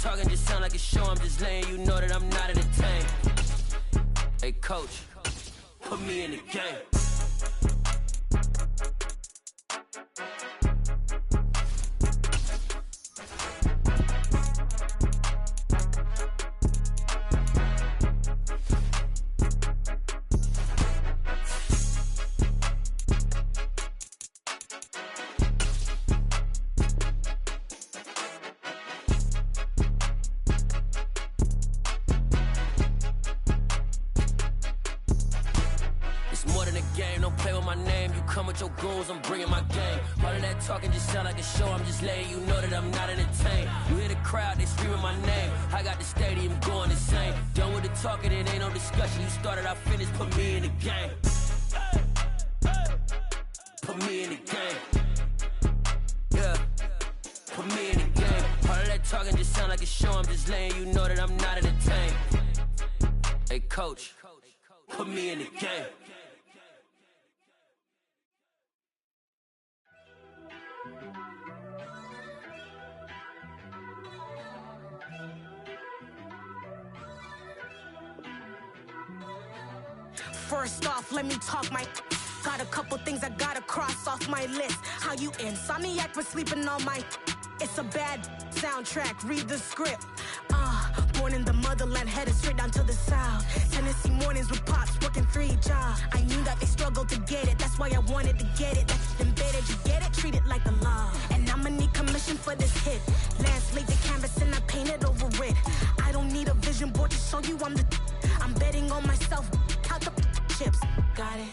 talking just sound like a show. I'm just letting you know that I'm not entertained. Hey, coach, put me in the game. I'm bringing my game. All of that talking just sound like a show. I'm just letting you know that I'm not entertained. You hear the crowd, they screaming my name. I got the stadium going insane. Done with the talking, it ain't no discussion. You started, I finished, put me in the game. Put me in the game. Yeah, put me in the game. All of that talking just sound like a show. I'm just letting you know that I'm not entertained. Hey, coach, put me in the game. First off, let me talk my... Got a couple things I gotta cross off my list. How you insomniac for sleeping on my... It's a bad soundtrack, read the script. Born in the motherland, headed straight down to the south. Tennessee mornings with pops, working 3 jobs. I knew that they struggled to get it, that's why I wanted to get it. That's embedded, you get it, treat it like a law. And I'ma need commission for this hit. Last laid the canvas and I painted over it. I don't need a vision board to show you I'm the... I'm betting on myself, count the chips. Got it.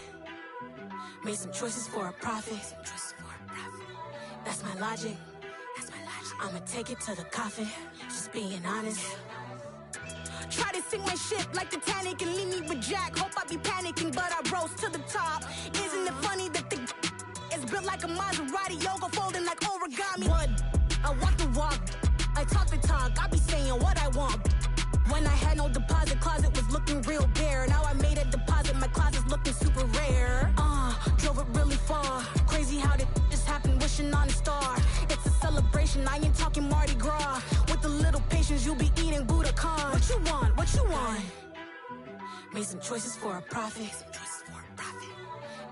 Made some choices for a profit. That's my logic. I'ma take it to the coffin. Just being honest. Try to sink my ship like Titanic and leave me with Jack. Hope I be panicking, but I rose to the top. Isn't it funny that the is built like a Maserati, yoga folding like origami? What? I walk the walk. I talk the talk. I be saying what I want. When I had no deposit, closet was looking real bare. Now I made a deposit, my closet's looking super rare. Drove it really far. Crazy how did this happen, wishing on a star. It's a celebration, I ain't talking Mardi Gras. With a little patience, you'll be eating Budokan. What you want? What you want? Made some choices for a profit.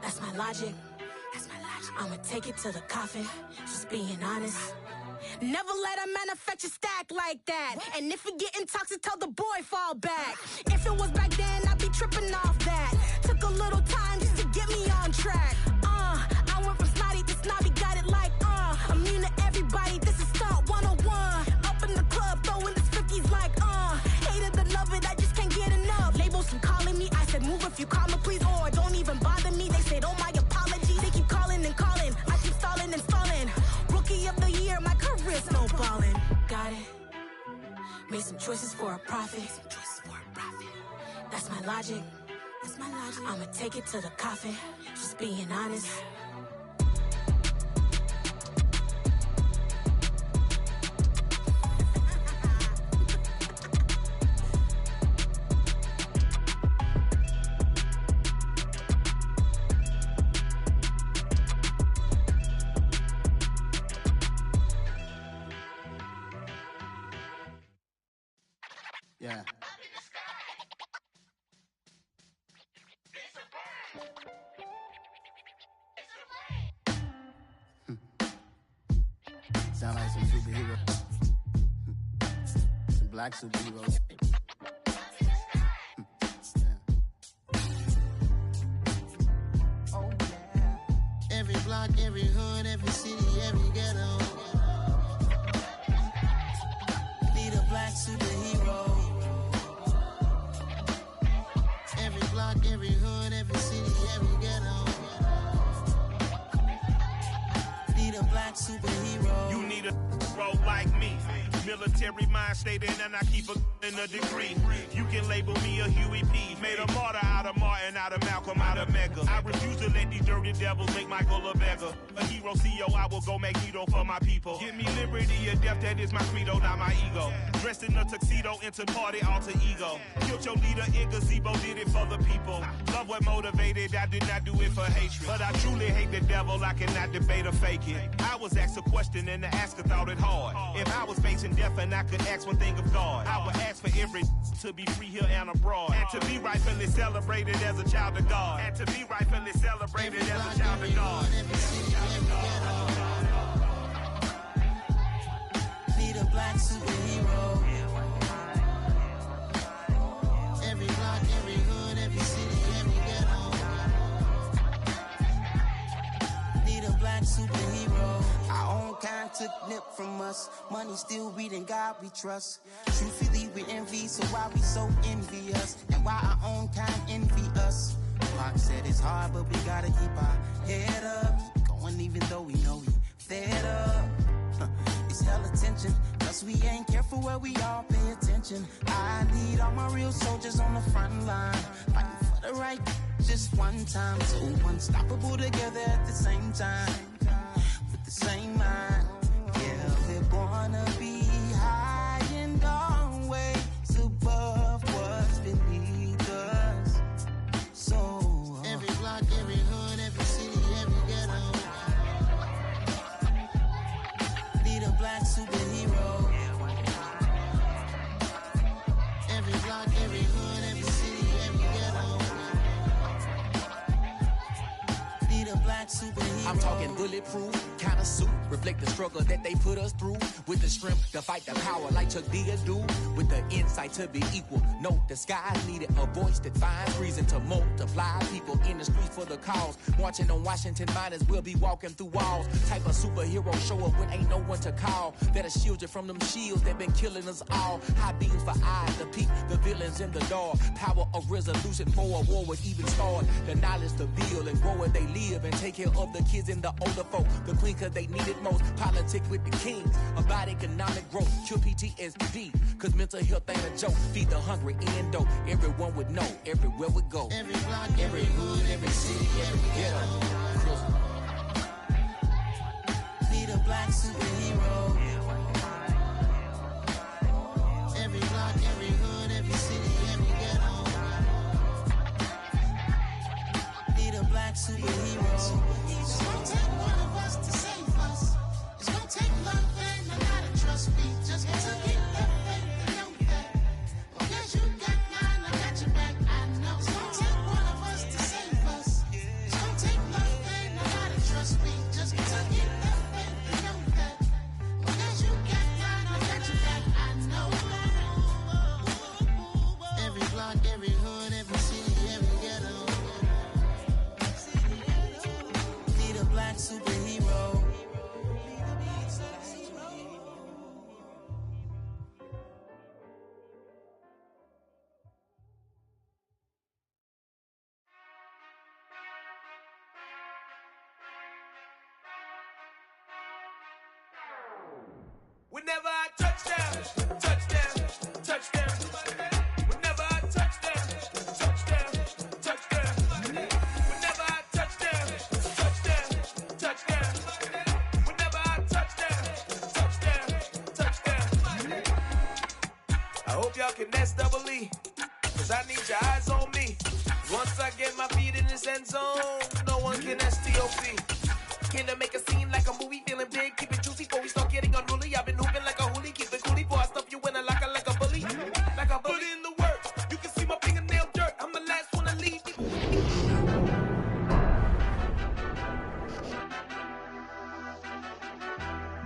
That's my logic. I'ma take it to the coffin. Just being honest. Never let a manufacture stack like that. And if we getting toxic, tell the boy fall back. If it was back then, I'd be tripping off that. Took a little time just to get me on track. I went from snotty to snobby, got it like, immune to everybody, this is stunt 101. Up in the club, throwing this 50s like, hated to love it, I just can't get enough. Labels from calling me, I said move if you call me please, or don't even bother me. They said, oh my apology, they keep calling and calling. I keep stalling and stalling. Rookie of the year, my career snowballing. Got it. Made some choices for a profit. That's my logic. I'ma take it to the coffin. Just being honest. Yeah. Sound like some superhero. Some black superheroes. Oh yeah. Every block, every hood, every city, every ghetto. Need a black superhero. Every block, every hood, every city, every ghetto. Need a black superhero. You need a role like me. Military mind state and I keep in a degree. You can label me a Huey P. Made a martyr out of Martin, out of Malcolm, out of Mega. I refuse to let these dirty devils make Michael a beggar. A hero CEO, I will go Magneto for my people. Give me liberty or death, that is my credo, not my ego. Dressed in a tuxedo, into party, alter ego. Killed your leader in gazebo, did it for the people. Love what motivated, I did not do it for hatred. But I truly hate the devil, I cannot debate or fake it. I was asked a question and the asker thought it hard. If I was facing and death, and I could ask one thing of God. I would ask for every to be free here and abroad, and to be rightfully celebrated as a child of God, and to be rightfully celebrated as a child of God. Need a black superhero. Every block, every hood, every city, every ghetto. Need a black superhero. Our own kind took nip from us. Money still reading God we trust. Truthfully we envy, so why we so envious? And why our own kind envy us? Pac said it's hard, but we gotta keep our head up. Going even though we know we fed up. It's hell attention, cause we ain't careful where we all pay attention. I need all my real soldiers on the front line, fighting for the right just one time. So unstoppable together at the same time, with the same mind. Yeah, we're gonna be high and always above what's beneath us. So every block, every hood, every city, every ghetto. Need a black superhero. Every block, every hood, every city, every ghetto. Need a black superhero. I'm talking bulletproof kind of suit, reflect the struggle that they put us through, with the strength to fight the power like Chuck D do, with the insight to be equal. No, the skies needed a voice that finds reason to multiply people in the streets for the cause. Marching on Washington miners, we'll be walking through walls. Type of superhero show up when ain't no one to call, that'll shield you from them shields that been killing us all. High beams for eyes to peek the villains in the dark. Power of resolution for a war would even start. The knowledge to build and grow where they live, and take care of the kids and the older folk. The queen cause they need it most. Politics with the kings about economic growth. Cure PTSD cause mental health ain't a joke. Feed the hungry and dope. Everyone would know everywhere we go. Every block, every hood, every city, every ghetto. Need a black superhero. Every block, every hood, every city, every ghetto. Need a black superhero. It's gonna take one of us to save us. It's gonna take love and a lot of trust. We just got to keep that faith and know that. Because you got mine, I got your back, I know. It's gonna take one of us to save us. It's gonna take love and a lot of trust. We just got to keep that faith and know that. Because you got mine, I got your back, I know. Every block, every hood, every city, every ghetto. Need a black superhero. Whenever I touchdown, touchdown, touchdown. Whenever I touchdown, touchdown, touchdown. Whenever I touchdown, touchdown, touchdown. Whenever I touchdown, touchdown, touchdown. I hope y'all can nest double E, cause I need your eyes on me. Once I get my feet in this end zone, no one can STOP. Can I make a scene like a movie, feeling big, keep it juicy before we start getting unruly. I've been hooping like a hoolie, keep it coolie before I stuff you in a locker like a bully. Like a bully. Put in the work, you can see my fingernail dirt. I'm the last one to leave.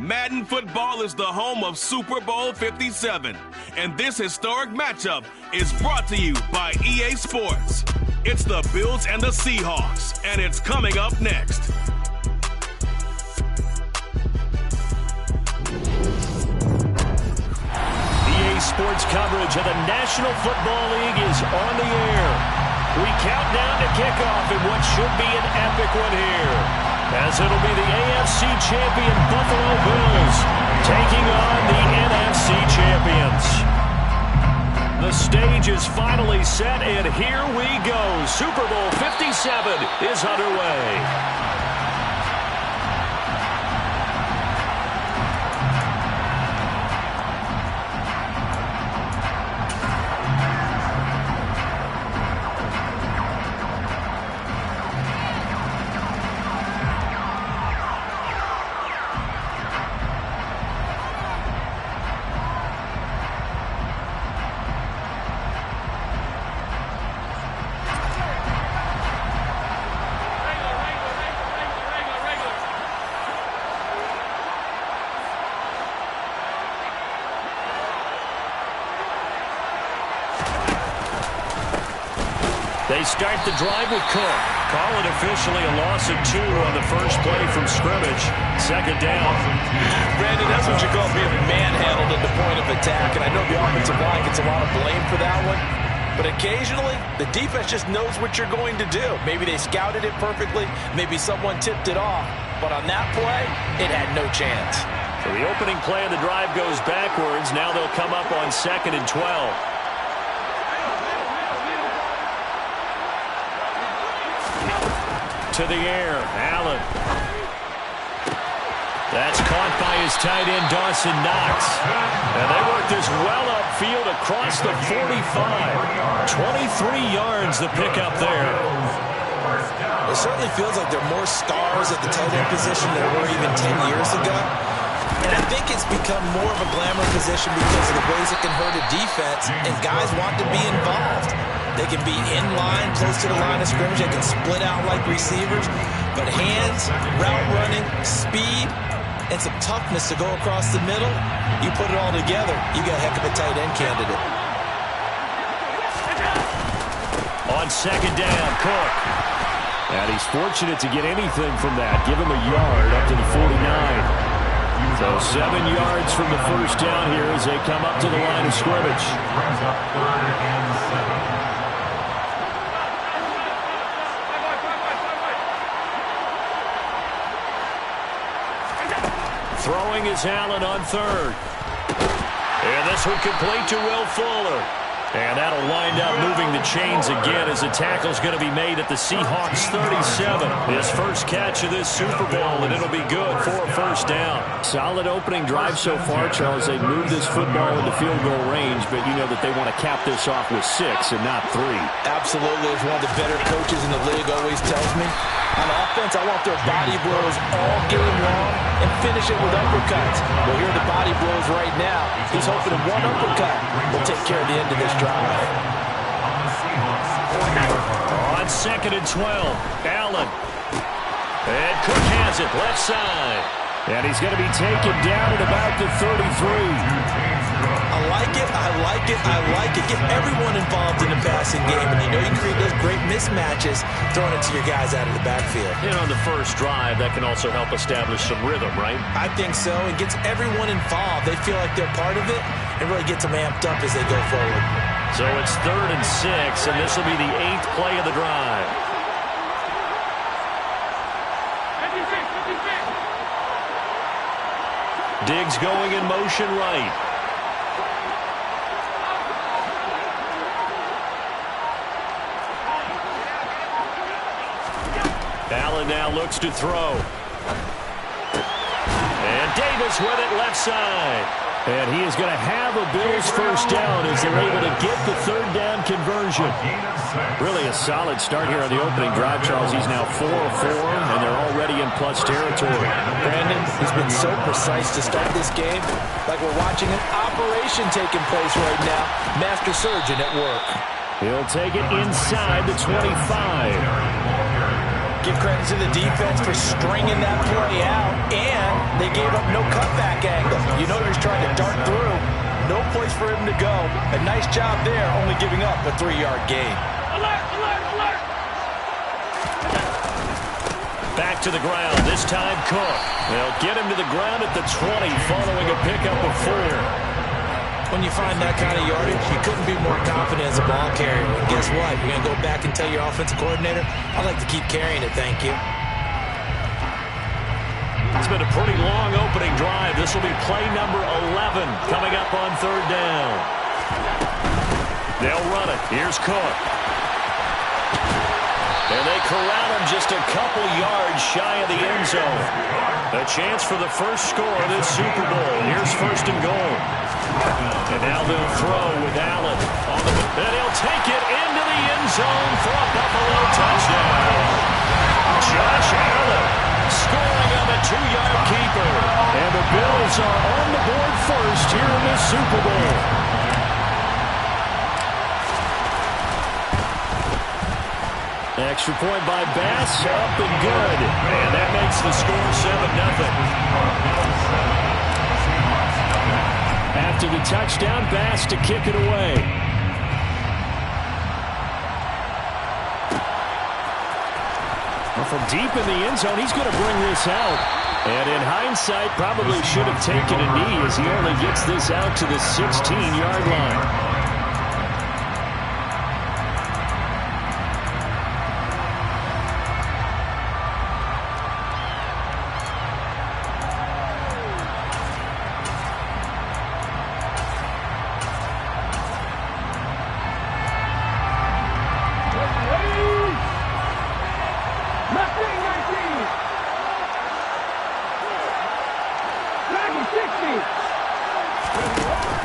Madden Football is the home of Super Bowl 57, and this historic matchup is brought to you by EA Sports. It's the Bills and the Seahawks, and it's coming up next. Sports coverage of the National Football League is on the air. We count down to kickoff in what should be an epic one here, as it'll be the AFC champion Buffalo Bills taking on the NFC champions. The stage is finally set, and here we go. Super Bowl 57 is underway. They start the drive with Cook. Call it officially a loss of 2 on the first play from scrimmage. Second down. Brandon, that's what you call being manhandled at the point of attack. And I know the offensive line gets a lot of blame for that one. But occasionally, the defense just knows what you're going to do. Maybe they scouted it perfectly. Maybe someone tipped it off. But on that play, it had no chance. So the opening play of the drive goes backwards. Now they'll come up on 2nd and 12. To the air, Allen. That's caught by his tight end, Dawson Knox. And they work this well upfield across the 45. 23 yards the pickup there. It certainly feels like there are more stars at the tight end position than there were even 10 years ago. And I think it's become more of a glamour position because of the ways it can hurt a defense, and guys want to be involved. They can be in line, close to the line of scrimmage. They can split out like receivers. But hands, route running, speed, and some toughness to go across the middle, you put it all together, you got a heck of a tight end candidate. On 2nd down, Cook. And he's fortunate to get anything from that. Give him a yard up to the 49. So 7 yards from the first down here as they come up to the line of scrimmage. Throwing is Allen on 3rd. And this one complete to Will Fuller. And that'll wind up moving the chains again as the tackle's going to be made at the Seahawks 37. His first catch of this Super Bowl, and it'll be good for a first down. Solid opening drive so far, Charles. They moved this football into field goal range, but you know that they want to cap this off with 6 and not 3. Absolutely. As one of the better coaches in the league always tells me, on offense, I want their body blows all game long and finish it with uppercuts. Well, here are the body blows right now. He's hoping one uppercut will take care of the end of this drive. On 2nd and 12, Allen. And Cook has it, left side. And he's going to be taken down at about the 33. I like it, I like it, I like it. Get everyone involved in the passing game, and you know you create those great mismatches throwing it to your guys out of the backfield. And on the first drive, that can also help establish some rhythm, right? I think so. It gets everyone involved. They feel like they're part of it and really gets them amped up as they go forward. So it's 3rd and 6, and this will be the 8th play of the drive. Diggs going in motion right. Allen now looks to throw. And Davis with it left side. And he is going to have a Bills first down as they're able to get the 3rd down conversion. Really a solid start here on the opening drive, Charles. He's now 4 of 4, and they're already in plus territory. Brandon, he's been so precise to start this game, like we're watching an operation taking place right now. Master surgeon at work. He'll take it inside the 25. Give credit to the defense for stringing that play out, and they gave up no cutback angle. You know he's trying to dart through. No place for him to go. A nice job there, only giving up a 3-yard gain. Alert, alert, alert! Back to the ground, this time Cook. They'll get him to the ground at the 20 following a pickup of 4. When you find that kind of yardage, you couldn't be more confident as a ball carrier. And guess what? You're going to go back and tell your offensive coordinator, I'd like to keep carrying it, thank you. It's been a pretty long opening drive. This will be play number 11 coming up on 3rd down. They'll run it. Here's Cook. And they corral him just a couple yards shy of the end zone. A chance for the first score of this Super Bowl. Here's 1st and goal. And now they'll throw with Allen. And he'll take it into the end zone for a Buffalo touchdown. Josh Allen scoring on the 2-yard keeper. And the Bills are on the board first here in this Super Bowl. Extra point by Bass, up and good. And that makes the score 7-0. After the touchdown, Bass to kick it away. From deep in the end zone, he's going to bring this out. And in hindsight, probably should have taken a knee as he only gets this out to the 16-yard line.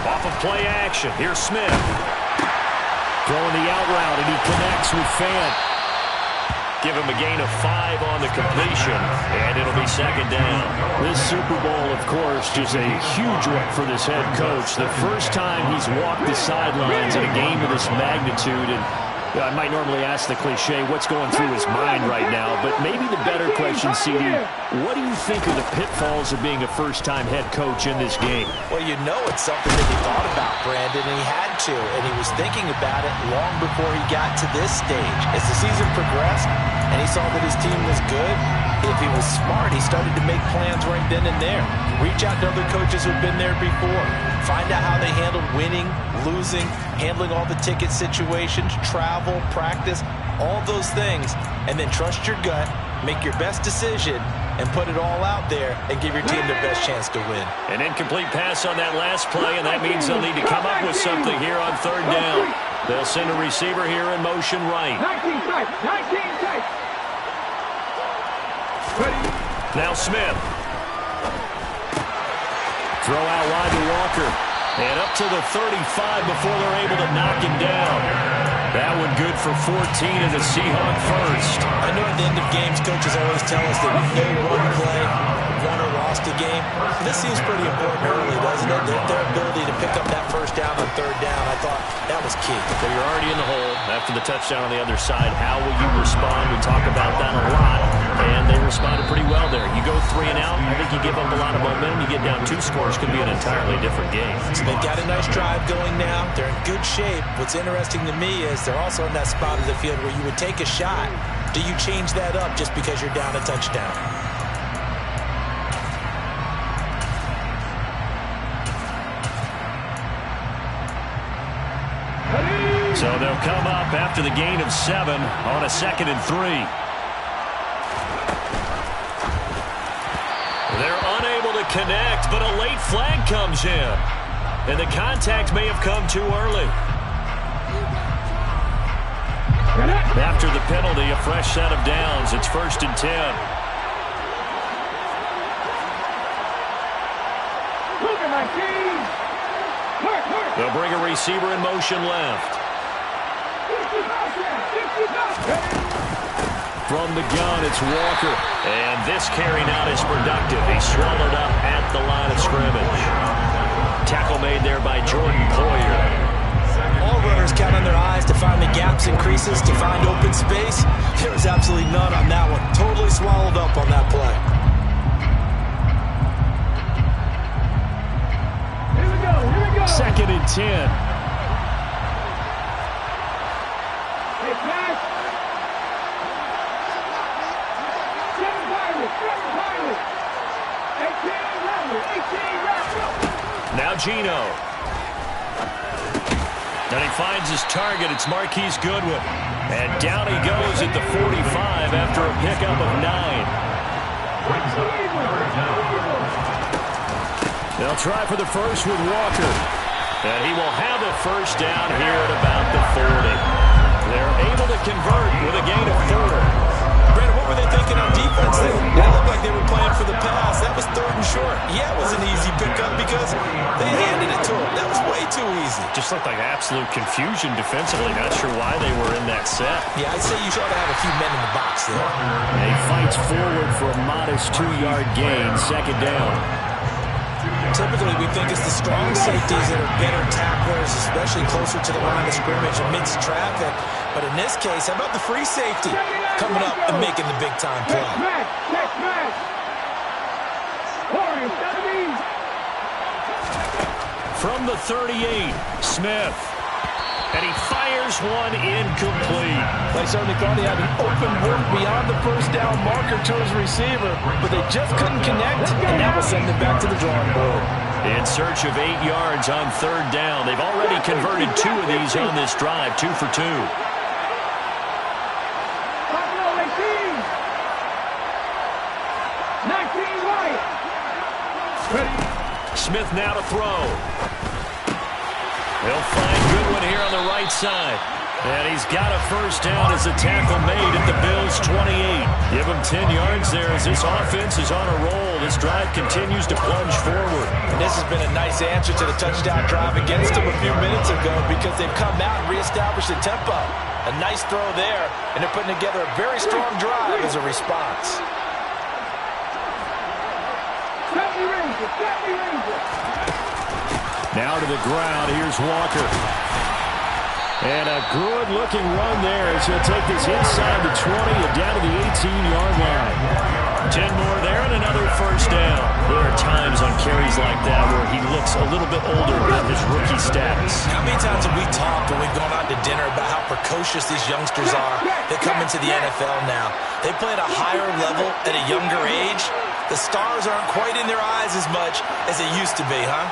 Off of play action. Here's Smith. Throwing the out route, and he connects with Fant. Give him a gain of 5 on the completion, and it'll be second down. This Super Bowl, of course, just a huge one for this head coach. The first time he's walked the sidelines in a game of this magnitude, and I might normally ask the cliche, what's going through his mind right now, but maybe the better question, CD, what do you think are the pitfalls of being a first-time head coach in this game? Well, you know it's something that he thought about, Brandon, and he had to, and he was thinking about it long before he got to this stage. As the season progressed and he saw that his team was good, if he was smart, he started to make plans right then and there. Reach out to other coaches who've been there before. Find out how they handled winning, losing, handling all the ticket situations, travel, practice, all those things, and then trust your gut, make your best decision, and put it all out there and give your team the best chance to win. An incomplete pass on that last play, and that means they'll need to come up with something here on third down. They'll send a receiver here in motion right. 19 tight. Now Smith. Throw out wide to Walker. And up to the 35 before they're able to knock him down. That one good for 14 in the Seahawk first. I know at the end of games, coaches always tell us that no one play won or lost a game. This seems pretty important early, doesn't it? Their ability to pick up that first down on third down, I thought that was key. So you're already in the hole after the touchdown on the other side. How will you respond? We talk about that a lot, and they responded pretty well there. You go 3 and out, I think you give up a lot of momentum. You get down 2 scores, could be an entirely different game. So they've got a nice drive going now. They're in good shape. What's interesting to me is they're also in that spot of the field where you would take a shot. Do you change that up just because you're down a touchdown? So they'll come up after the gain of 7 on a 2nd and 3. They're unable to connect, but a late flag comes in. And the contact may have come too early. After the penalty, a fresh set of downs. It's 1st and 10. They'll bring a receiver in motion left. From the gun, it's Walker. And this carry not as productive. He's swallowed up at the line of scrimmage. Tackle made there by Jordan Poyer. All runners count on their eyes to find the gaps and creases, to find open space. There was absolutely none on that one. Totally swallowed up on that play. Here we go. 2nd and 10. Hey, pass. 7 Pirates. 18 Raptors. Now Gino. And he finds his target. It's Marquise Goodwin. And down he goes at the 45 after a pickup of 9. They'll try for the first with Walker. And he will have a first down here at about the 40. They're able to convert with a gain of 4. Brandon, what were they thinking on defense? They looked like they were playing for the pass. That was 3rd and short. Yeah, it was an easy pickup because they handed it to him. That was way too easy. Just looked like absolute confusion defensively. Not sure why they were in that set. Yeah, I'd say you ought to have a few men in the box there. And he fights forward for a modest 2-yard gain, 2nd down. Typically, we think it's the strong safeties that are better tacklers, especially closer to the line of scrimmage amidst traffic. But in this case, how about the free safety coming up and making the big-time play? Next match. From the 38, Smith. And he fires one incomplete. They certainly thought he had an open work beyond the first down marker to his receiver, but they just couldn't connect, and that will send them back to the drawing board. In search of 8 yards on third down. They've already converted 2 of these on this drive, 2 for 2. Smith now to throw. He'll find Goodwin here on the right side. And he's got a first down as a tackle made at the Bills' 28. Give him 10 yards there as this offense is on a roll. This drive continues to plunge forward. And this has been a nice answer to the touchdown drive against them a few minutes ago because they've come out and reestablished the tempo. A nice throw there, and they're putting together a very strong drive as a response. Now to the ground. Here's Walker. And a good-looking run there as he'll take this inside the 20 and down to the 18-yard line. 10 more there and another first down. There are times on carries like that where he looks a little bit older than his rookie status. How many times have we talked when we've gone out to dinner about how precocious these youngsters are? They come into the NFL now. They play at a higher level at a younger age. The stars aren't quite in their eyes as much as they used to be, huh?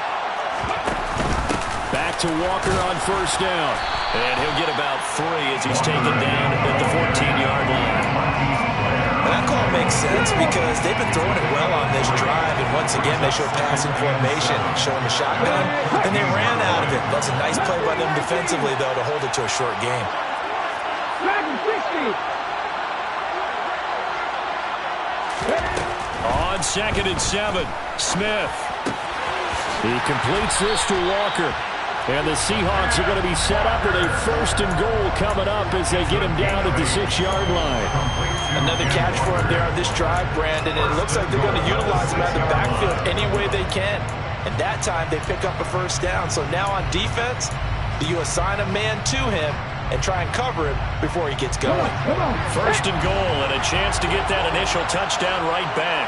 Back to Walker on first down. And he'll get about 3 as he's taken down at the 14-yard line. And that call makes sense because they've been throwing it well on this drive. And once again, they show passing formation, showing the shotgun. And they ran out of it. That's a nice play by them defensively, though, to hold it to a short game. On 2nd and 7, Smith. He completes this to Walker. And the Seahawks are going to be set up with a 1st and goal coming up as they get him down at the 6-yard line. Another catch for him there on this drive, Brandon. And it looks like they're going to utilize him out of the backfield any way they can. And that time they pick up a first down. So now on defense, do you assign a man to him and try and cover him before he gets going? 1st and goal and a chance to get that initial touchdown right back.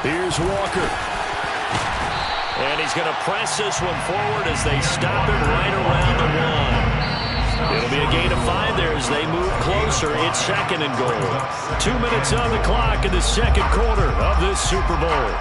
Here's Walker. And he's going to press this one forward as they stop him right around the 1. It'll be a gain of 5 there as they move closer. It's 2nd and goal. 2 minutes on the clock in the 2nd quarter of this Super Bowl.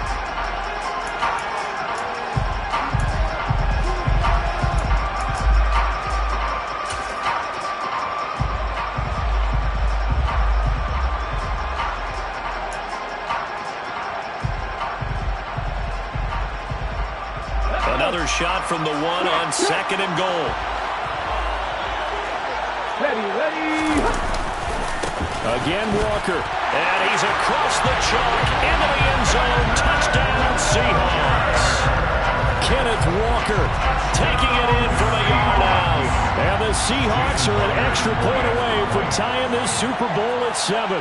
Another shot from the 1 on 2nd and goal. Ready. Again, Walker. And he's across the chalk into the end zone. Touchdown, Seahawks. Kenneth Walker taking it in from a yard out. And the Seahawks are an extra point away from tying this Super Bowl at 7.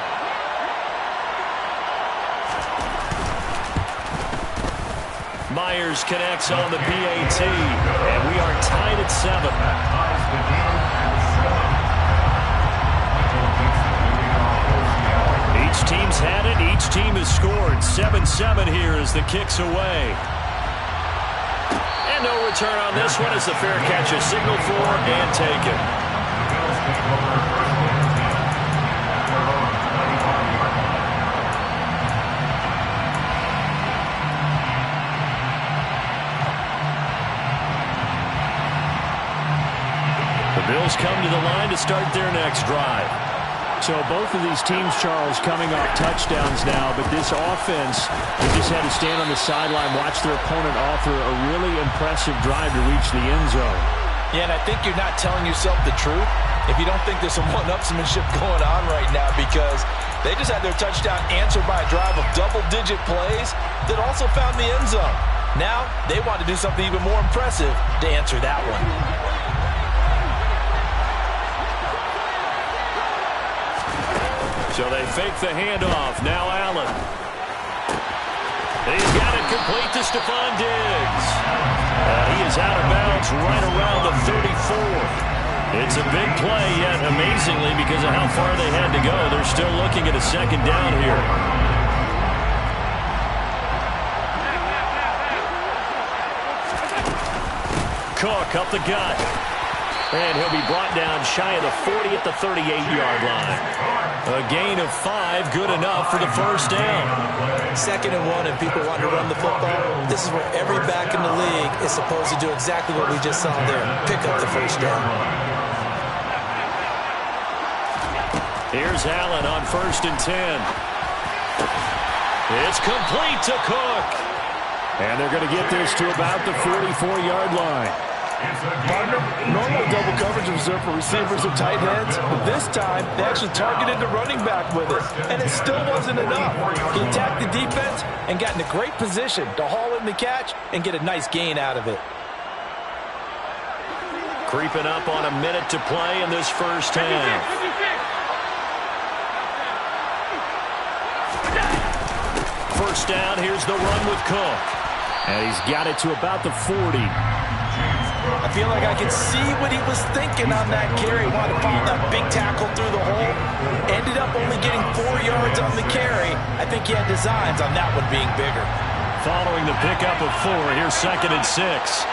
Myers connects on the PAT, and we are tied at 7. Each team's had it. Each team has scored. 7-7 here as the kick's away. And no return on this one as the fair catch is signaled for and taken. Bills come to the line to start their next drive. So both of these teams, Charles, coming off touchdowns now, but this offense, they just had to stand on the sideline, watch their opponent offer a really impressive drive to reach the end zone. Yeah, and I think you're not telling yourself the truth if you don't think there's some one-upsmanship going on right now, because they just had their touchdown answered by a drive of double-digit plays that also found the end zone. Now they want to do something even more impressive to answer that one. So they fake the handoff. Now Allen. He's got it complete to Stephon Diggs. He is out of bounds right around the 34. It's a big play, yet amazingly, because of how far they had to go, they're still looking at a 2nd down here. Cook up the gut. And he'll be brought down shy of the 40 at the 38-yard line. A gain of 5, good enough for the first down. 2nd and 1, and people want to run the football. This is where every back in the league is supposed to do exactly what we just saw there. Pick up the first down. Here's Allen on 1st and 10. It's complete to Cook. And they're going to get this to about the 44-yard line. Normally double coverage is reserved for receivers and tight ends, but this time they actually targeted the running back with it, and it still wasn't enough. He attacked the defense and got in a great position to haul in the catch and get a nice gain out of it. Creeping up on a minute to play in this first half. First down, here's the run with Cook. And he's got it to about the 40. I feel like I could see what he was thinking on that carry. Wanted to follow that big tackle through the hole. Ended up only getting 4 yards on the carry. I think he had designs on that one being bigger. Following the pickup of 4, here's 2nd and 6.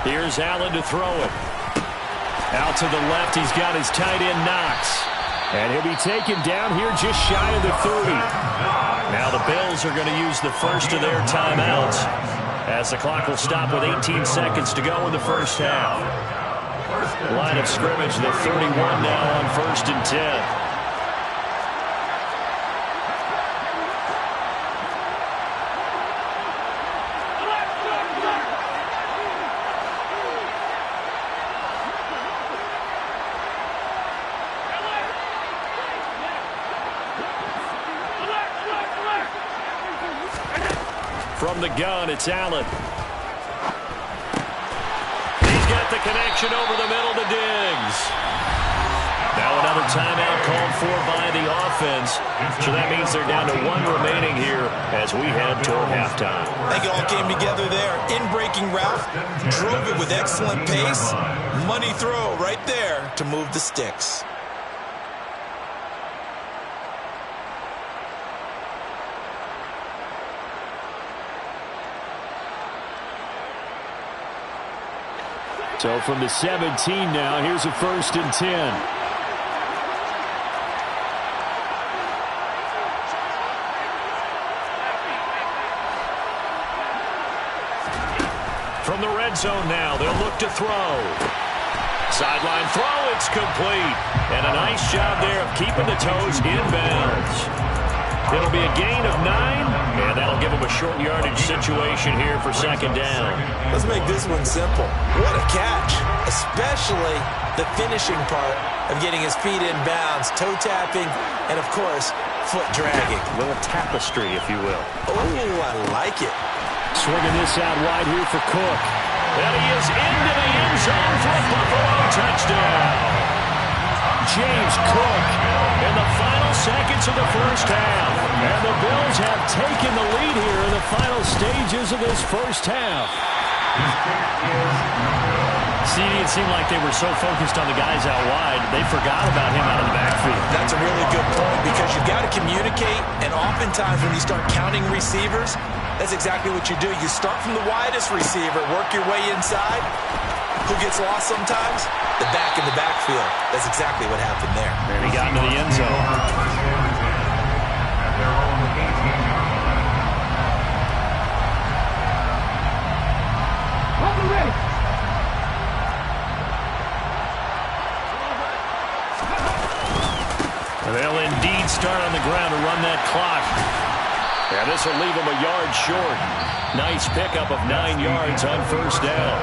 Here's Allen to throw it. Out to the left, he's got his tight end Knox. And he'll be taken down here just shy of the 30. Now the Bills are going to use the first of their timeouts, as the clock will stop with 18 seconds to go in the first half. Line of scrimmage, the 31 now on 1st and 10. From the gun, it's Allen. He's got the connection over the middle to Diggs. Now another timeout called for by the offense. So that means they're down to 1 remaining here as we head toward halftime. I think it all came together there. In-breaking route, drove it with excellent pace. Money throw right there to move the sticks. So from the 17 now, here's a 1st and 10. From the red zone now, they'll look to throw. Sideline throw, it's complete. And a nice job there of keeping the toes inbounds. It'll be a gain of 9, and that'll give them a short yardage situation here for 2nd down. Let's make this one simple. What a catch, especially the finishing part of getting his feet in bounds, toe tapping, and of course, foot dragging. A little tapestry, if you will. Oh, I like it. Swinging this out wide here for Cook. And he is into the end zone for a Buffalo touchdown. James Cook in the final seconds of the first half. And the Bills have taken the lead here in the final stages of this first half. See, it seemed like they were so focused on the guys out wide, they forgot about him out of the backfield. That's a really good point because you've got to communicate, and oftentimes when you start counting receivers, that's exactly what you do. You start from the widest receiver, work your way inside. Who gets lost sometimes? The back in the backfield. That's exactly what happened there. And he got into the end zone. They'll indeed start on the ground to run that clock. And this will leave them a yard short. Nice pickup of 9 yards on 1st down.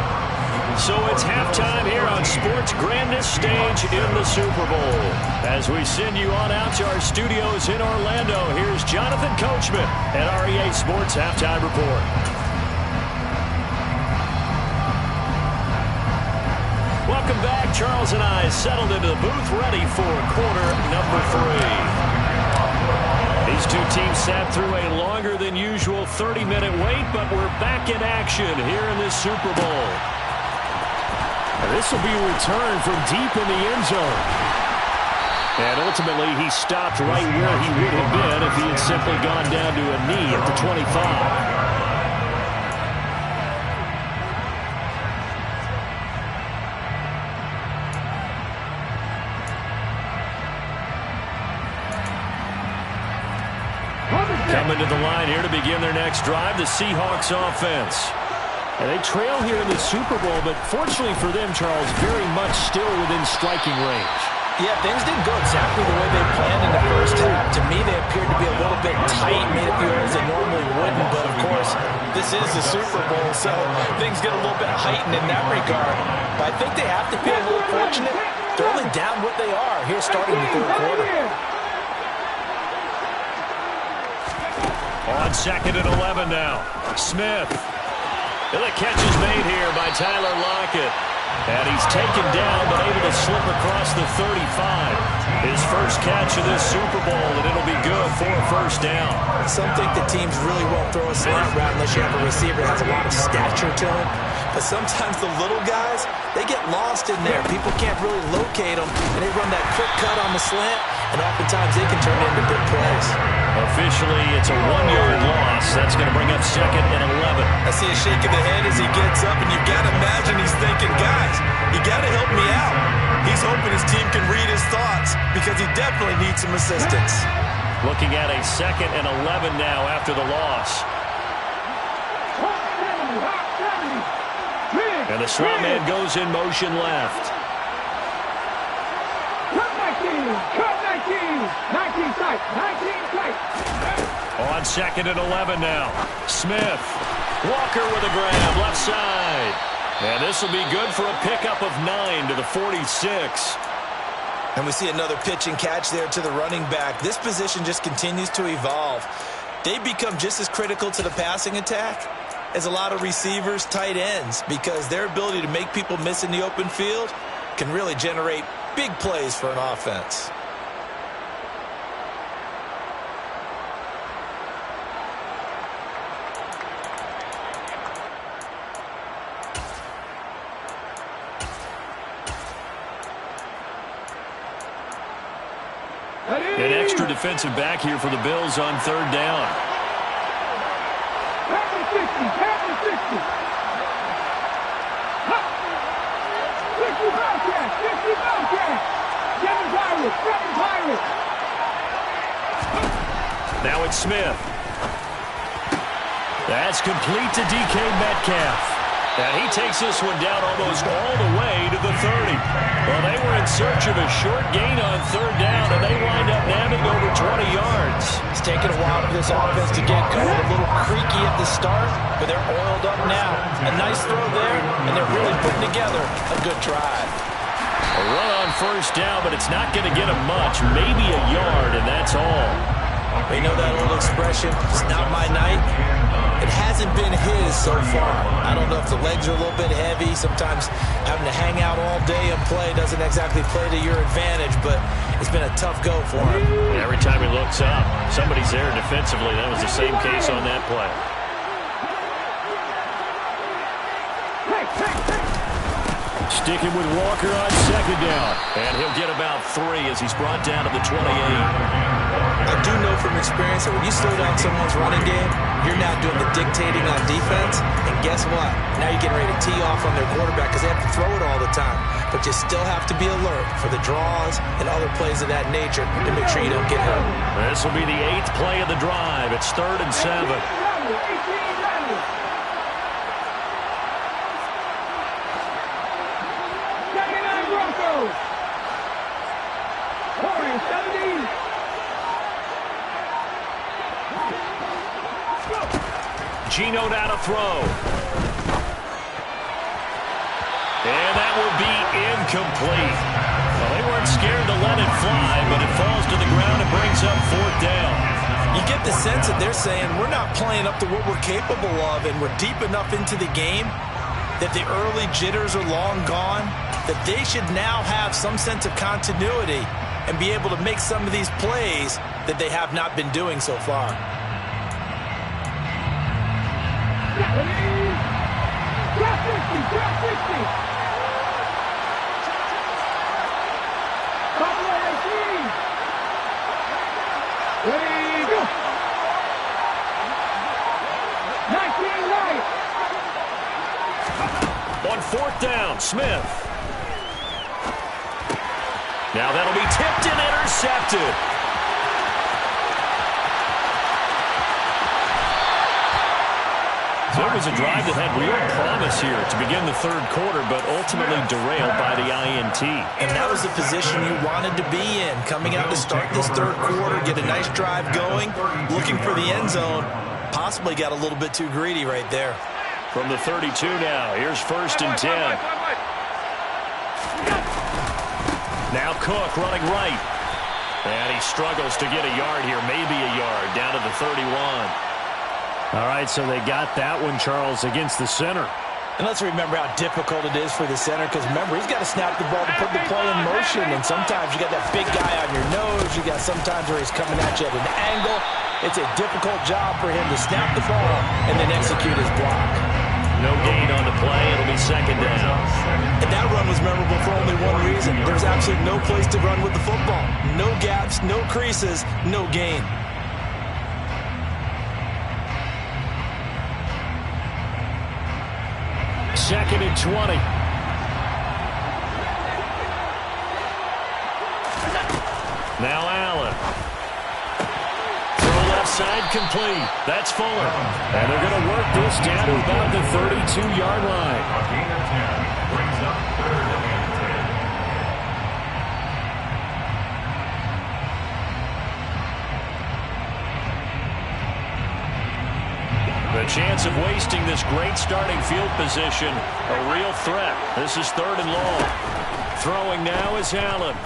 So it's halftime here on sports' grandest stage in the Super Bowl. As we send you on out to our studios in Orlando, here's Jonathan Coachman at REA Sports Halftime Report. Welcome back. Charles and I settled into the booth ready for quarter number 3. These two teams sat through a longer than usual 30-minute wait, but we're back in action here in this Super Bowl. And this will be a return from deep in the end zone. And ultimately, he stopped right where he would have been if he had simply gone down to a knee at the 25. Coming to the line here to begin their next drive, the Seahawks offense. And they trail here in the Super Bowl, but fortunately for them, Charles, very much still within striking range. Yeah, things didn't go exactly the way they planned in the first half. To me, they appeared to be a little bit tight, made it feel as they normally wouldn't. But, of course, this is the Super Bowl, so things get a little bit heightened in that regard. But I think they have to feel a little fortunate. They're only down what they are here starting the third quarter. On 2nd and 11 now. Smith. And the catch is made here by Tyler Lockett. And he's taken down, but able to slip across the 35. His first catch of this Super Bowl, and it'll be good for a first down. Some think the teams really won't throw a slant route unless you have a receiver that has a lot of stature to him. But sometimes the little guys, they get lost in there. People can't really locate them, and they run that quick cut on the slant, and oftentimes they can turn into big plays. Officially, it's a 1-yard loss. That's going to bring up 2nd and 11. I see a shake of the head as he gets up, and you've got to imagine he's thinking, guys, you got to help me out. He's hoping his team can read his thoughts because he definitely needs some assistance. Looking at a 2nd and 11 now after the loss. And the slot man goes in motion left. On 2nd and 11 now. Smith. Walker with a grab, left side. And this will be good for a pickup of 9 to the 46. And we see another pitch and catch there to the running back. This position just continues to evolve. They become just as critical to the passing attack as a lot of receivers, tight ends, because their ability to make people miss in the open field can really generate big plays for an offense. An extra defensive back here for the Bills on 3rd down. Now it's Smith. That's complete to DK Metcalf. And he takes this one down almost all the way to the 30. Well, they were in search of a short gain on 3rd down, and they wind up nabbing over 20 yards. It's taken a while for this offense to get going. A little creaky at the start, but they're oiled up now. A nice throw there, and they're really putting together a good drive. A run on 1st down, but it's not going to get him much. Maybe a yard, and that's all. You know that old expression, it's not my night? It hasn't been his so far. I don't know if the legs are a little bit heavy. Sometimes having to hang out all day and play doesn't exactly play to your advantage, but it's been a tough go for him. Every time he looks up, somebody's there defensively. That was the same case on that play. Sticking with Walker on 2nd down. And he'll get about 3 as he's brought down to the 28. I do know from experience that when you slow down someone's running game, you're now doing the dictating on defense. And guess what? Now you're getting ready to tee off on their quarterback because they have to throw it all the time. But you still have to be alert for the draws and other plays of that nature to make sure you don't get hurt. This will be the 8th play of the drive. It's 3rd and 7. Geno now to throw. And that will be incomplete. Well, they weren't scared to let it fly, but it falls to the ground and brings up 4th down. You get the sense that they're saying we're not playing up to what we're capable of, and we're deep enough into the game that the early jitters are long gone, that they should now have some sense of continuity and be able to make some of these plays that they have not been doing so far. 4th down. Smith. Now that'll be tipped and intercepted. So it was a drive that had real promise here to begin the 3rd quarter, but ultimately derailed by the INT. And that was the position you wanted to be in, coming out to start this 3rd quarter, get a nice drive going, looking for the end zone. Possibly got a little bit too greedy right there. From the 32 now, here's 1st and 10. Now Cook running right. And he struggles to get a yard here, maybe a yard, down to the 31. All right, so they got that one, Charles, against the center. And let's remember how difficult it is for the center, because remember, he's got to snap the ball to put the play in motion, and sometimes you got that big guy on your nose. You got sometimes where he's coming at you at an angle. It's a difficult job for him to snap the ball and then execute his block. No gain on the play. It'll be 2nd down. And that run was memorable for only one reason. There's absolutely no place to run with the football. No gaps, no creases, no gain. Second and 20. Now Allen. Throw left side complete. That's Fuller. And they're going to work this down to about the 32-yard line. Brings up 3rd and 10. The chance of wasting this great starting field position, a real threat. This is 3rd and long. Throwing now is Allen.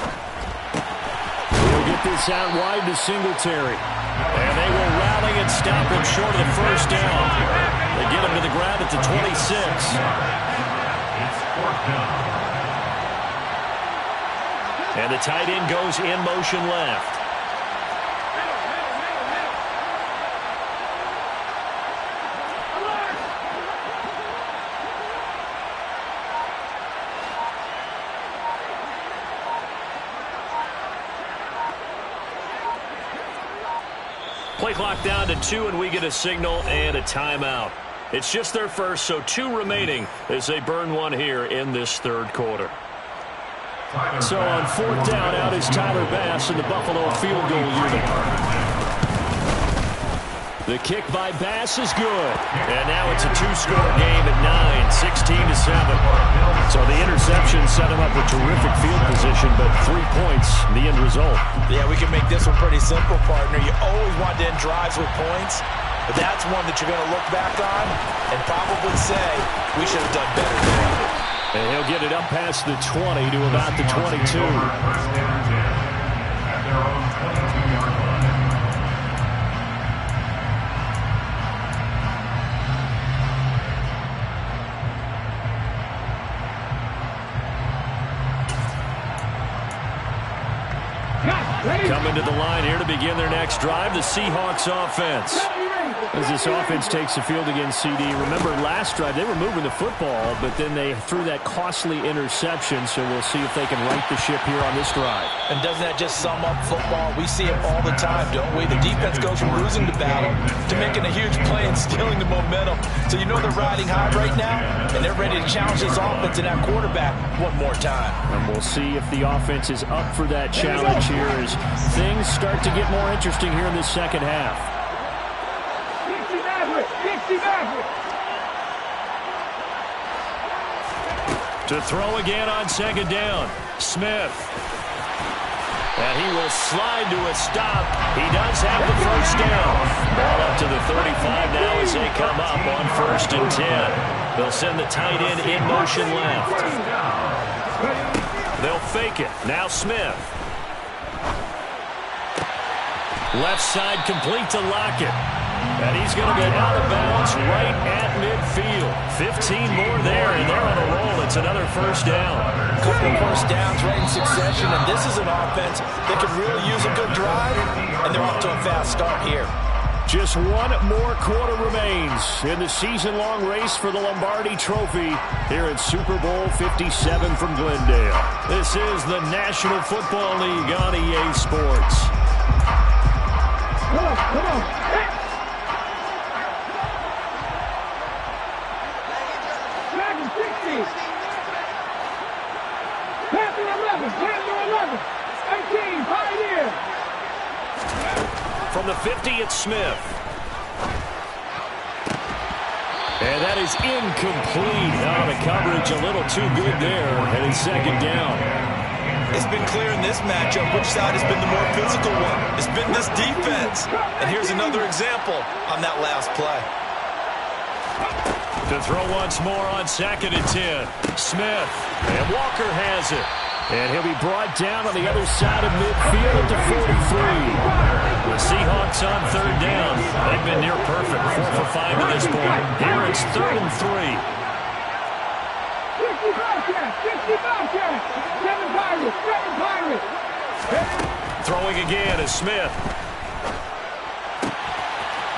We'll get this out wide to Singletary. And they will rally and stop him short of the 1st down. They get him to the ground at the 26. And the tight end goes in motion left. Play clock down to 2, and we get a signal and a timeout. It's just their first, so 2 remaining as they burn one here in this 3rd quarter. So on 4th down, out is Tyler Bass in the Buffalo field goal unit. The kick by Bass is good. And now it's a 2-score game at 9, 16-7. So the interception set him up with terrific field position, but 3 points, the end result. Yeah, we can make this one pretty simple, partner. You always want to end drives with points, but that's one that you're going to look back on and probably say, we should have done better there. And he'll get it up past the 20 to about the 22. Coming to the line here to begin their next drive, the Seahawks offense. As this offense takes the field against CD, remember last drive they were moving the football, but then they threw that costly interception, so we'll see if they can right the ship here on this drive. And doesn't that just sum up football? We see it all the time, don't we? The defense goes from losing the battle to making a huge play and stealing the momentum. So you know they're riding high right now, and they're ready to challenge this offense and that quarterback one more time. And we'll see if the offense is up for that challenge here as things start to get more interesting here in this 2nd half. To throw again on 2nd down, Smith. And he will slide to a stop. He does have the 1st down. Ball up to the 35 now as they come up on 1st and 10. They'll send the tight end in motion left. They'll fake it. Now Smith. Left side complete to Lockett. And he's going to get out of bounds right at midfield. 15 more there, and they're on a roll. It's another 1st down. A couple of 1st downs right in succession, and this is an offense that could really use a good drive, and they're off to a fast start here. Just one more quarter remains in the season-long race for the Lombardi Trophy here at Super Bowl 57 from Glendale. This is the National Football League on EA Sports. Come on. From the 50, it's Smith. And that is incomplete. Now the coverage a little too good there, and it's second down. It's been clear in this matchup which side has been the more physical one. It's been this defense. And here's another example on that last play. To throw once more on 2nd and 10. Smith. And Walker has it. And he'll be brought down on the other side of midfield at the 43. The Seahawks on 3rd down. They've been near perfect. 4 for 5 to this point. Here it's 3rd and 3. Throwing again is Smith.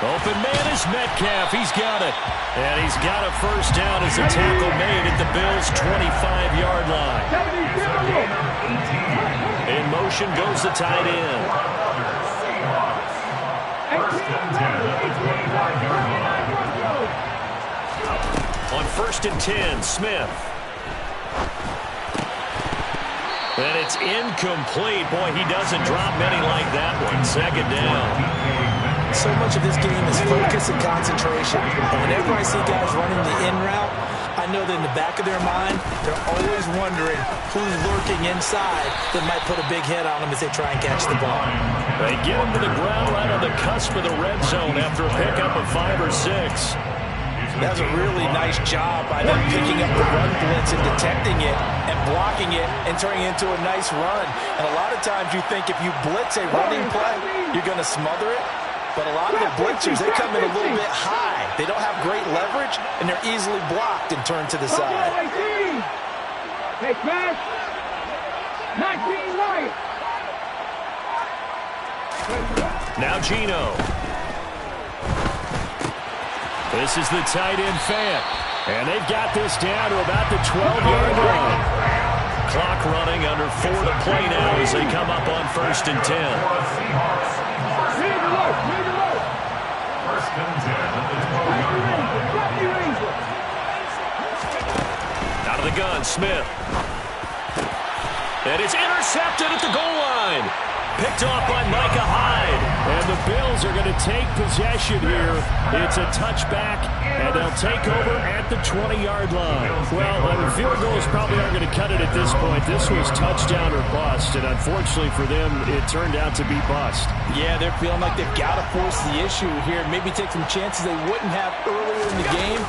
Open man is Metcalf. He's got it. And he's got a first down as a tackle made at the Bills' 25-yard line. In motion goes the tight end. On 1st and 10, Smith. And it's incomplete. Boy, he doesn't drop many like that one. 2nd down. So much of this game is focus and concentration. And whenever I see guys running the in route, I know that in the back of their mind, they're always wondering who's lurking inside that might put a big hit on them as they try and catch the ball. They get him to the ground right on the cusp of the red zone after a pickup of 5 or 6. That's a really nice job by them picking up the run blitz and detecting it and blocking it and turning it into a nice run. And a lot of times you think if you blitz a running play, you're going to smother it. But a lot of the blitzers, they come in a little bit high. They don't have great leverage, and they're easily blocked and turned to the side. Take back. 19 right. Now Gino. This is the tight end Fant. And they've got this down to about the 12-yard line. Clock running under 4 to play now as they come up on 1st and 10. Out of the gun, Smith. And it's intercepted at the goal line. Picked off by Micah Hyde. And the Bills are going to take possession here. It's a touchback, and they'll take over at the 20-yard line. Well, field goals probably aren't going to cut it at this point. This was touchdown or bust, and unfortunately for them, it turned out to be bust. Yeah, they're feeling like they've got to force the issue here. Maybe take some chances they wouldn't have earlier in the game.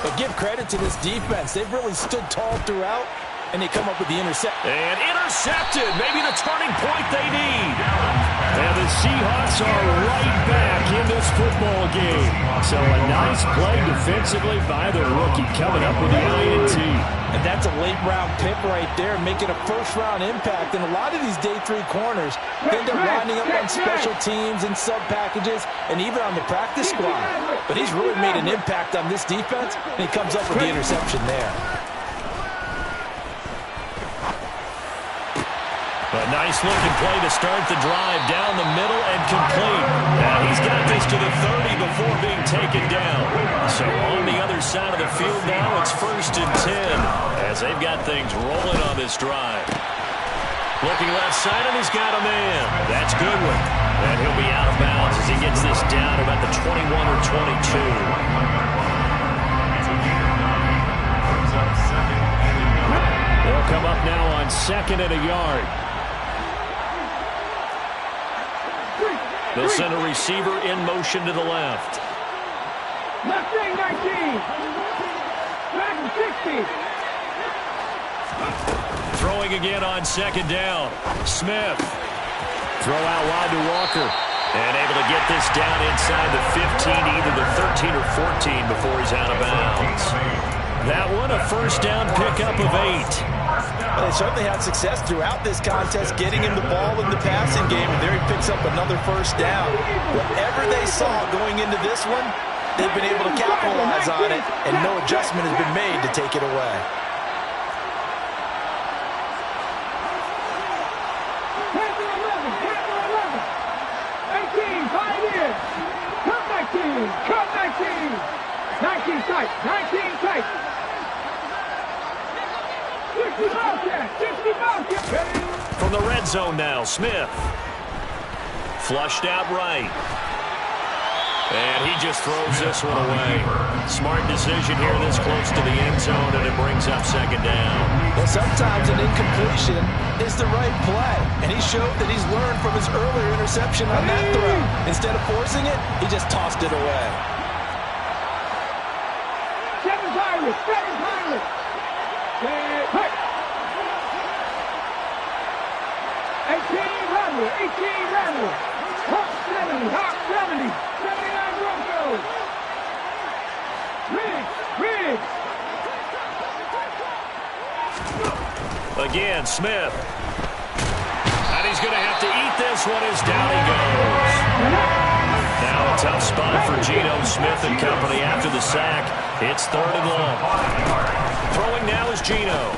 But give credit to this defense. They've really stood tall throughout. And they come up with the intercept. And intercepted. Maybe the turning point they need. And the Seahawks are right back in this football game. So a nice play defensively by the rookie coming up with the INT. And that's a late-round pick right there, making a first-round impact. And a lot of these day 3 corners end up winding up on special teams and sub-packages and even on the practice squad. But he's really made an impact on this defense, and he comes up with the interception there. A nice-looking play to start the drive down the middle and complete. And he's got this to the 30 before being taken down. So on the other side of the field now, it's 1st and 10 as they've got things rolling on this drive. Looking left side, and he's got a man. That's Goodwin. And he'll be out of bounds as he gets this down to about the 21 or 22. They'll come up now on 2nd and a yard. They'll send a receiver in motion to the left. Left wing 19. Back 60. Throwing again on 2nd down. Smith. Throw out wide to Walker. And able to get this down inside the 15, either the 13 or 14 before he's out of bounds. That one, a first down pickup of 8. They certainly had success throughout this contest getting him the ball in the passing game, and there he picks up another first down. Whatever they saw going into this one, they've been able to capitalize on it, and no adjustment has been made to take it away. Cut 19 tight, 19 tight. 60, From the red zone now, Smith. Flushed out right. And he just throws this one away. Smart decision here this close to the end zone, and it brings up second down. Well, sometimes an incompletion is the right play, and he showed that he's learned from his earlier interception on that throw. Instead of forcing it, he just tossed it away. Seven Pirates! 18 Randall! Hawk 70! 79 Broncos! Riggs! Again, Smith. And he's going to have to eat this one as down he goes. Now a tough spot for Geno Smith and company after the sack. It's 3rd and long. Throwing now is Geno.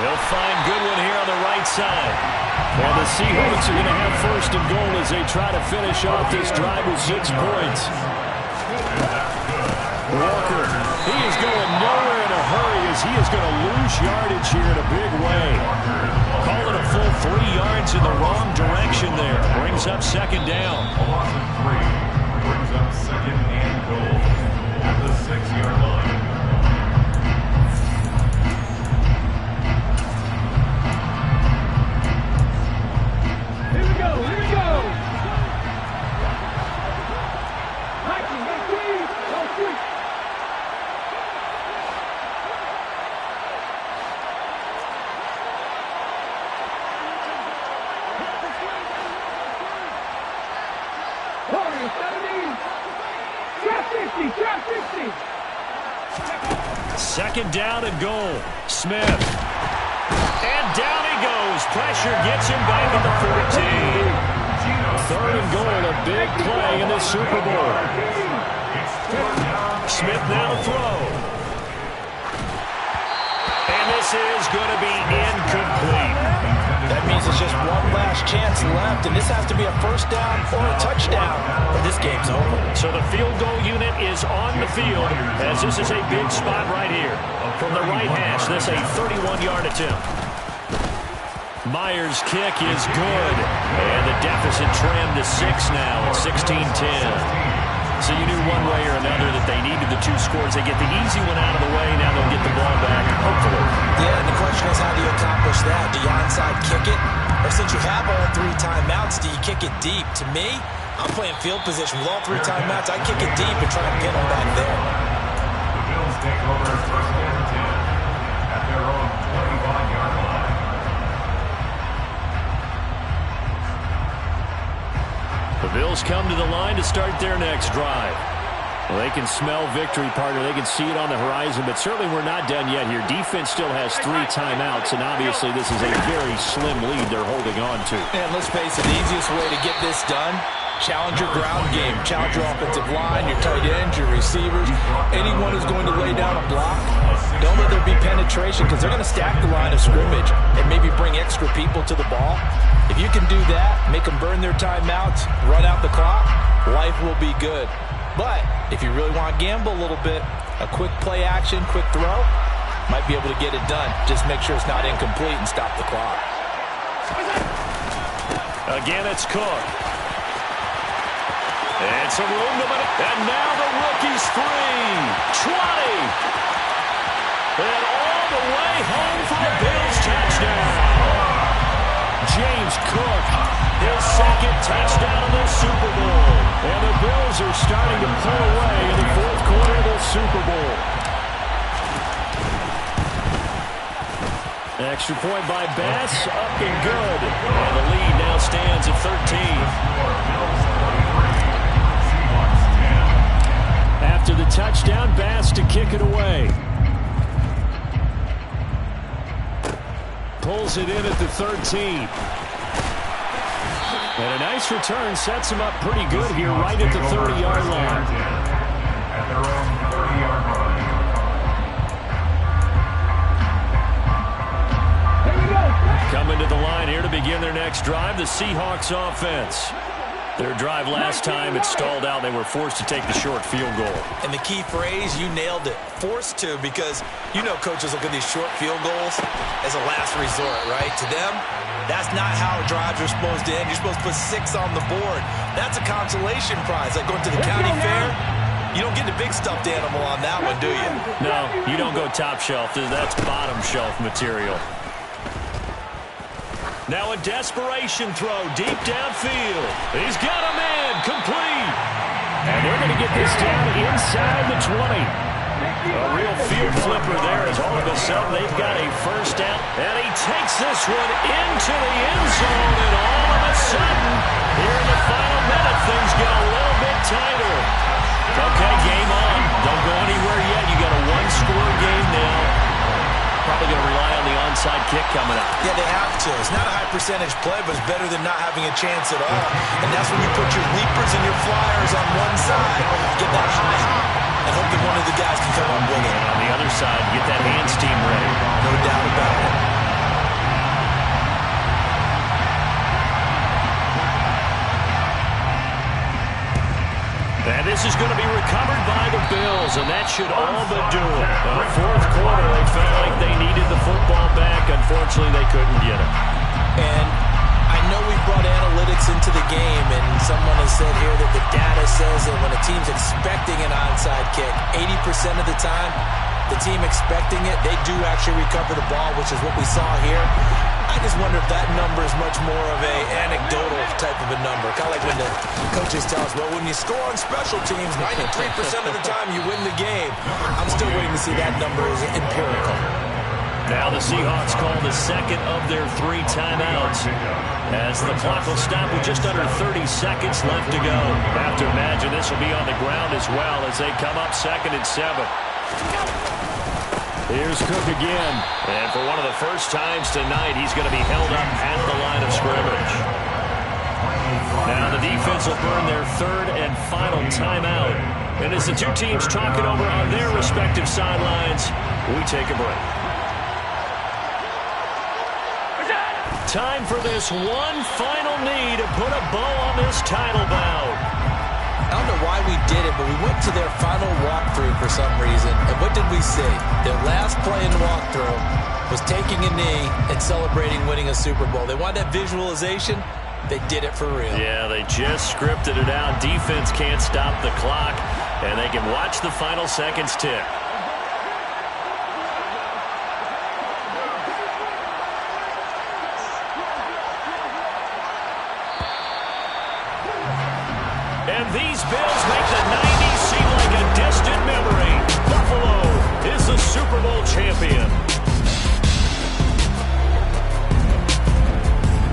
He'll find Goodwin here on the right side. Well, the Seahawks are going to have 1st and goal as they try to finish off this drive with 6 points. Walker, he is going nowhere in a hurry as he is going to lose yardage here in a big way. Call it a full 3 yards in the wrong direction there. Brings up second down. A loss of 3 brings up 2nd and goal at the 6-yard line. Here we go! Mikey, go quick! Trap 50! Second down and goal. Smith. And down he goes. Pressure gets him back at the 14. 3rd and goal, a big play in the Super Bowl. Smith now to throw. And this is going to be incomplete. That means it's just one last chance left, and this has to be a 1st down or a touchdown, or this game's over. So the field goal unit is on the field, as this is a big spot right here. From the right hash, this a 31-yard attempt. Myers' kick is good, and the deficit trimmed to 6 now at 16-10. So you knew one way or another that they needed the 2 scores. They get the easy one out of the way. Now they'll get the ball back, hopefully. Yeah, and the question is, how do you accomplish that? Do you onside kick it? Or since you have all 3 timeouts, do you kick it deep? To me, I'm playing field position with all 3 timeouts. I kick it deep and try and pin them back there. The Bills take over 1st and 10 at their own 25-yard line. The Bills come to the line to start their next drive. Well, they can smell victory, partner. They can see it on the horizon, but certainly we're not done yet here. Defense still has 3 timeouts, and obviously this is a very slim lead they're holding on to. And let's face it, the easiest way to get this done, challenge your ground game. Challenge your offensive line, your tight ends, your receivers. Anyone who's going to lay down a block, don't let there be penetration because they're going to stack the line of scrimmage and maybe bring extra people to the ball. If you can do that, make them burn their timeouts, run out the clock, life will be good. But if you really want to gamble a little bit, a quick play action, quick throw, might be able to get it done. Just make sure it's not incomplete and stop the clock. Again, it's Cook. And some room to maneuver. And now the rookie's free. 20. And all the way home for a Bills touchdown. James Cook, his 2nd touchdown of the Super Bowl. And the Bills are starting to pull away in the 4th quarter of the Super Bowl. Extra point by Bass, up and good. And the lead now stands at 13. After the touchdown, Bass to kick it away. Pulls it in at the 13. And a nice return sets him up pretty good here right at the 30-yard line. At their own 30-yard line. Coming to the line here to begin their next drive, the Seahawks offense. Their drive last time, it stalled out. They were forced to take the short field goal. And the key phrase, you nailed it, forced to, because you know coaches look at these short field goals as a last resort, right? To them, that's not how drives are supposed to end. You're supposed to put 6 on the board. That's a consolation prize, like going to the county fair. You don't get the big stuffed animal on that one, do you? No, you don't go top shelf. That's bottom shelf material. Now a desperation throw deep downfield. He's got a man complete. And they're going to get this down inside the 20. A real field flipper there as all of a sudden they've got a first down. And he takes this one into the end zone. And all of a sudden, here in the final minute, things get a little bit tighter. Okay, game on. Don't go anywhere yet. You got a one-score game now. Probably going to rely on the onside kick coming up. Yeah, they have to. It's not a high percentage play, but it's better than not having a chance at all. And that's when you put your leapers and your flyers on one side, get that high, and hope that one of the guys can come up with it. And on the other side, get that hands team ready. No doubt about it. And this is going to be recovered by the Bills, and that should all but do it. Fourth quarter, they felt like they needed the football back. Unfortunately, they couldn't get it. And I know we brought analytics into the game, and someone has said here that the data says that when a team's expecting an onside kick, 80% of the time, the team expecting it, they do actually recover the ball, which is what we saw here. I just wonder if that number is much more of a anecdotal type of a number. Kind of like when the coaches tell us, well, when you score on special teams, 93% of the time you win the game. I'm still waiting to see that number is empirical. Now the Seahawks call the second of their 3 timeouts as the clock will stop with just under 30 seconds left to go. Have to imagine this will be on the ground as well as they come up 2nd and 7. Here's Cook again. And for one of the first times tonight, he's going to be held up at the line of scrimmage. Now the defense will burn their 3rd and final timeout. And as the two teams talk it over on their respective sidelines, we take a break. Time for this one final knee to put a bow on this title bout. I don't know why we did it, but we went to their final walkthrough for some reason. And what did we see? Their last play in the walkthrough was taking a knee and celebrating winning a Super Bowl. They wanted that visualization. They did it for real. Yeah, they just scripted it out. Defense can't stop the clock, and they can watch the final seconds tick. And these Bills make the 90s seem like a distant memory. Buffalo is the Super Bowl champion.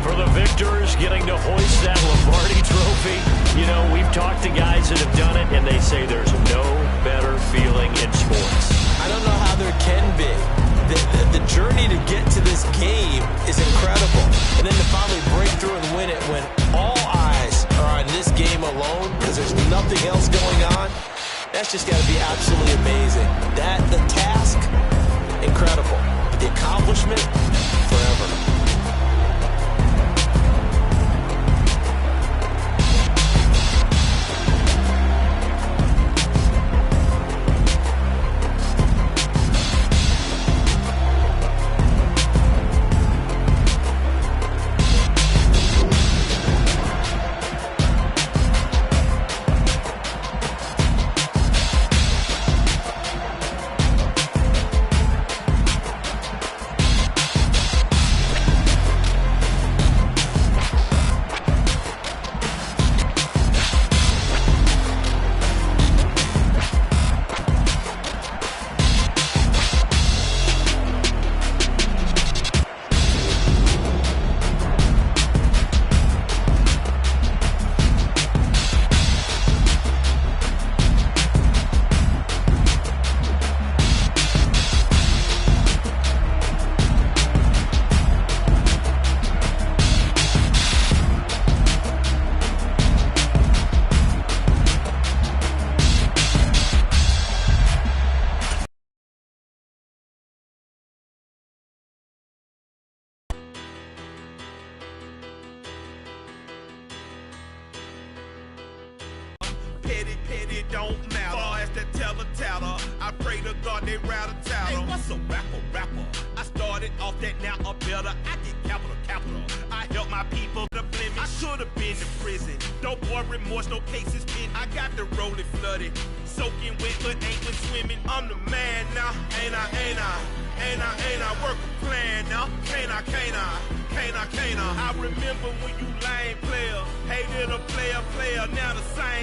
For the victors, getting to hoist that Lombardi trophy. You know, we've talked to guys that have done it, and they say there's no better feeling in sports. I don't know how there can be. The journey to get to this game is incredible. And then to finally break through and win it when all eyes are on this game alone because there's nothing else going on, that's just got to be absolutely amazing. The task, incredible. But the accomplishment, forever. to God, they rattle tattle. Hey, what's a rapper? I started off that, now I'm better. I get capital. I help my people to blemish. I should have been in prison. No more remorse, no cases pinned. I got the rolling flooded, soaking wet, but ain't been swimming. I'm the man now, ain't I work a plan now, can't I? I remember when you lame player, hated a player, now the same.